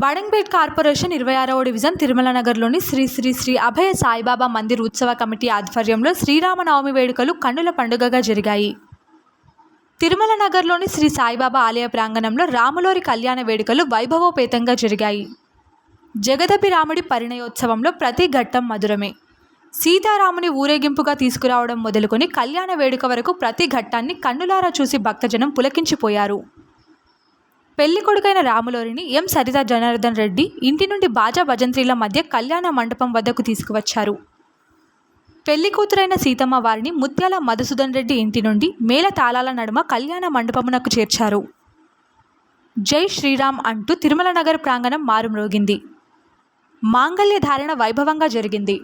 బాడంగ్పేట్ corporation 26వ division Tirumala నగర్లోని శ్రీ శ్రీ శ్రీ అభయ సాయిబాబా మందిర్ ఉత్సవ committee ఆధ్వర్యంలో శ్రీరామనవమి వేడుకలు కన్నుల పండుగగా జరిగాయి. తిరుమల నగర్లోని శ్రీ సాయిబాబా ఆలయ ప్రాంగణంలో రాములోరి కళ్యాణ వేడుకలు వైభవోపేతంగా జరిగాయి. జగదపి రాముడి పరిణయోత్సవంలో ప్రతి ఘట్టం మధురమే. సీతారాముని ఊరేగింపుగా తీసుకురావడం మొదలుకొని కళ్యాణ వేడుక వరకు ప్రతి ఘట్టాన్ని కన్నులారా చూసి భక్తజనం పులకించిపోయారు. పెళ్లి కొడుకైన రాములోరిని ఎం సరిత జనార్దన్ రెడ్డి ఇంటి నుండి బాజా భజంత్రీల మధ్య కళ్యాణ మండపం వద్దకు తీసుకువచ్చారు. పెళ్లి కూతురైన సీతమ్మ వారిని ముత్యాల మధుసూదన్ రెడ్డి ఇంటి నుండి మేళ తాళాల నడుమ కళ్యాణ మండపమునకు చేర్చారు. జై శ్రీరామ్ అంటూ తిరుమల నగర్ ప్రాంగణం మారుమ్రోగింది. మాంగళ్య ధారణ వైభవంగా జరిగింది.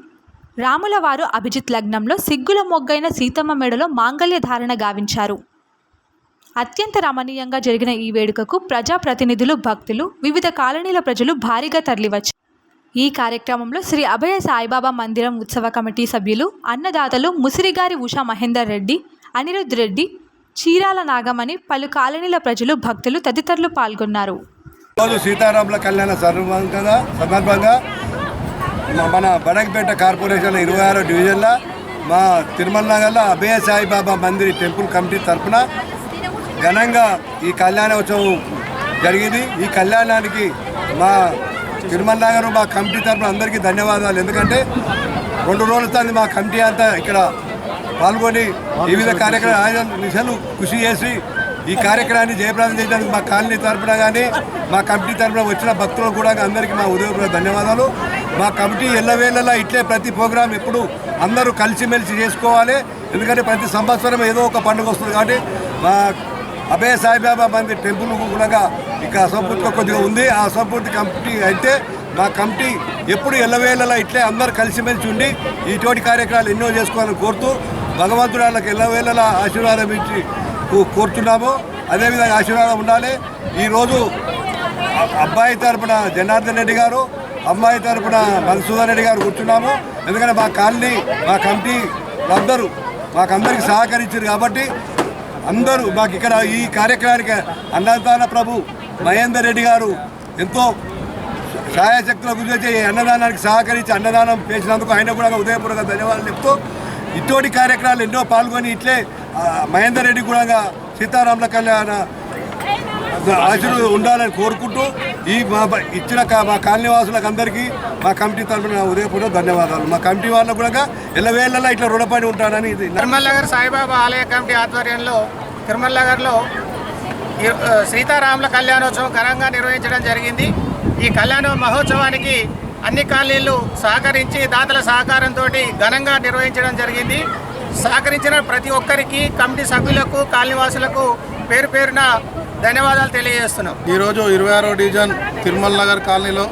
రాముల వారు అభిజిత్ లగ్నంలో సిగ్గుల మొగ్గైన సీతమ్మ మెడలో మాంగళ్య ధారణ గావించారు. అత్యంత రమణీయంగా జరిగిన ఈ వేడుకకు ప్రజాప్రతినిధులు, భక్తులు, వివిధ కాలనీల ప్రజలు భారీగా తరలివచ్చారు. ఈ కార్యక్రమంలో శ్రీ అభయ సాయిబాబా మందిరం ఉత్సవ కమిటీ సభ్యులు, అన్నదాతలు ముసిరిగారి ఉషా మహేందర్ రెడ్డి, అనిరుద్ రెడ్డి, చీరాల నాగమణి, పలు కాలనీల ప్రజలు, భక్తులు తదితరులు పాల్గొన్నారు. సీతారాముల కళ్యాణ సందర్భంగా మన బడంగ్పేట కార్పొరేషన్ 26వ డివిజన్లో మా తిరుమల నగర్లో అభయ సాయిబాబా మందిర్ టెంపుల్ కమిటీ తరఫున ఘనంగా ఈ కళ్యాణోత్సవం జరిగింది. ఈ కళ్యాణానికి మా తిరుమల నగర్ మా కమిటీ తరఫున అందరికీ ధన్యవాదాలు. ఎందుకంటే 2 రోజుల తర్వాత మా కమిటీ అంతా ఇక్కడ పాల్గొని వివిధ కార్యక్రమాలు కృషి చేసి ఈ కార్యక్రమాన్ని జయప్రదం చేయడానికి మా కాలనీ తరఫున కానీ మా కమిటీ తరఫున వచ్చిన భక్తులకు కూడా అందరికీ మా ఉదయపూర్వక ధన్యవాదాలు. మా కమిటీ ఎల్లవేళలా ఇట్లే ప్రతి ప్రోగ్రాం ఎప్పుడు అందరూ కలిసిమెలిసి చేసుకోవాలి. ఎందుకంటే ప్రతి సంవత్సరం ఏదో ఒక పండుగ వస్తుంది కాబట్టి మా అభయ సాయిబాబా మందిర్ టెంపుల్ కూడా ఇక అసంపూర్తిగా కొద్దిగా ఉంది. ఆ అసంపూర్తి కమిటీ అయితే మా కమిటీ ఎప్పుడు ఎల్లవేళలా ఇట్లే అందరూ కలిసిమెలిసి ఉండి ఇటువంటి కార్యక్రమాలు ఎన్నో చేసుకోవాలని కోరుతూ భగవంతుడు వాళ్ళకి ఎల్లవేళలా ఆశీర్వాదం ఇచ్చి కోరుతున్నాము. అదేవిధంగా ఆశీర్వాదం ఉండాలి. ఈరోజు అబ్బాయి తరపున జనార్దన్ రెడ్డి గారు, అమ్మాయి తరపున మధుసూదన్ రెడ్డి గారు కూర్చున్నాము. ఎందుకంటే మా కాలనీ మా కమిటీ అందరూ మాకందరికి సహకరించారు కాబట్టి అందరూ మాకు ఇక్కడ ఈ కార్యక్రమానికి అన్నదాన ప్రభు మహేందర్ రెడ్డి గారు ఎంతో సహాయశక్తుల గురించి అన్నదానానికి సహకరించి అన్నదానం చేసినందుకు ఆయన కూడా ఉదయపూర్వక ధన్యవాదాలు చెప్తూ ఇటువంటి కార్యక్రమాలు ఎన్నో పాల్గొని ఇట్లే మహేందర్ రెడ్డి కూడా సీతారాముల కళ్యాణ ఆశీర్వాదం ఉండాలని కోరుకుంటూ ఈ ఇచ్చిన మా కాలనీవాసులకు అందరికీ మా కమిటీ తరఫున ఉదయపూర్వక ధన్యవాదాలు. మా కమిటీ వాళ్ళకు కూడా ఎల్లవేళ్ళలా ఇట్లా రుణపడి ఉంటానని. తిరుమల నగర్ సాయిబాబా ఆలయ కమిటీ ఆధ్వర్యంలో తిరుమల నగర్లో సీతారాముల కళ్యాణోత్సవం ఘనంగా నిర్వహించడం జరిగింది. ఈ కళ్యాణ మహోత్సవానికి అన్ని కాలనీలు సహకరించి దాతల సహకారంతో ఘనంగా నిర్వహించడం జరిగింది. సహకరించిన ప్రతి ఒక్కరికి, కమిటీ సభ్యులకు, కాలనీవాసులకు పేరు పేరున ధన్యవాదాలు తెలియజేస్తున్నాం. ఈరోజు 26వ డివిజన్ తిరుమల నగర్ కాలనీలో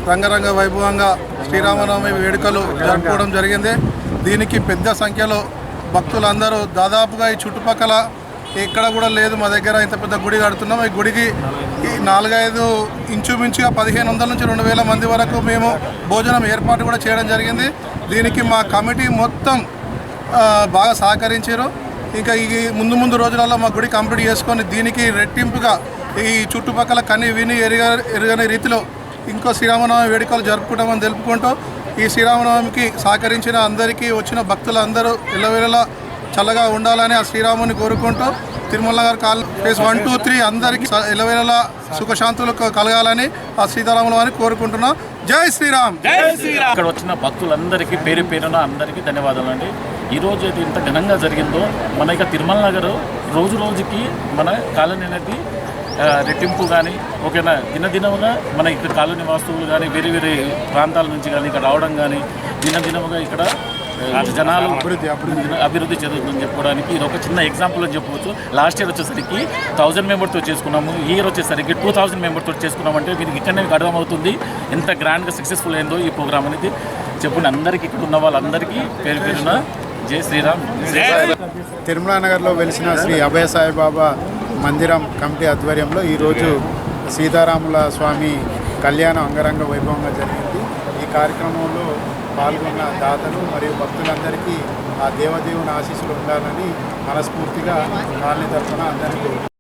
రంగరంగ వైభవంగా శ్రీరామనవమి వేడుకలు జరుపుకోవడం జరిగింది. దీనికి పెద్ద సంఖ్యలో భక్తులందరూ దాదాపుగా ఈ చుట్టుపక్కల ఎక్కడ కూడా లేదు మా దగ్గర ఇంత పెద్ద గుడి కడుతున్నాం. ఈ గుడికి 4-5 ఇంచుమించుగా 1500 నుంచి 2000 మంది వరకు మేము భోజనం ఏర్పాటు కూడా చేయడం జరిగింది. దీనికి మా కమిటీ మొత్తం బాగా సహకరించారు. ఇంకా ఈ ముందు రోజులలో మా గుడి కంప్లీట్ చేసుకొని దీనికి రెట్టింపుగా ఈ చుట్టుపక్కల కని విని ఎరగని రీతిలో ఇంకో శ్రీరామనవమి వేడుకలు జరుపుకుంటామని తెలుపుకుంటూ ఈ శ్రీరామనవమికి సహకరించిన అందరికీ, వచ్చిన భక్తులందరూ ఎల్లవేళలా చల్లగా ఉండాలని ఆ శ్రీరాముని కోరుకుంటూ తిరుమల నగర్ ఫేజ్ 1, 2, 3 అందరికీ ఎల్లవేళలా సుఖశాంతులు కలగాలని ఆ సీతారాముల వారిని కోరుకుంటున్నాం. జై శ్రీరామ్. ఇక్కడ వచ్చిన భక్తులందరికీ పేరు పేరున అందరికీ ధన్యవాదాలు అండి. ఈరోజు అయితే ఇంత ఘనంగా జరిగిందో మన ఇక తిరుమల నగర్ రోజు రోజుకి మన కాలనీ అనేది రెట్టింపు కానీ ఓకేనా దినదినముగా మన ఇక్కడ కాలనీ వాస్తువులు కానీ వేరే వేరే ప్రాంతాల నుంచి కానీ ఇక్కడ రావడం కానీ దినదినముగా ఇక్కడ జనాలు అభివృద్ధి చెందుతుందని చెప్పుకోవడానికి ఇది ఒక చిన్న ఎగ్జాంపుల్ అని చెప్పవచ్చు. లాస్ట్ ఇయర్ వచ్చేసరికి 1000 మెంబర్తో చేసుకున్నాము. ఈ ఇయర్ వచ్చేసరికి 2000 మెంబర్తో చేసుకున్నామంటే మీకు ఇక్కడనే అర్థమవుతుంది ఎంత గ్రాండ్గా సక్సెస్ఫుల్ అయిందో ఈ ప్రోగ్రామ్ అనేది. చెప్పుకుని అందరికీ ఇక్కడ ఉన్న వాళ్ళందరికీ పేరు పేరున జై శ్రీరామ్. తిరుమల నగర్లో వెలిసిన శ్రీ అభయ సాయిబాబా మందిరం కమిటీ ఆధ్వర్యంలో ఈరోజు సీతారాముల స్వామి కళ్యాణం అంగరంగ వైభవంగా జరిగింది. ఈ కార్యక్రమంలో పాల్గొన్న దాతలు మరియు భక్తులందరికీ ఆ దేవదేవుని ఆశీస్సులు ఉండాలని మనస్ఫూర్తిగా కాలనీ తరఫున అందరికీ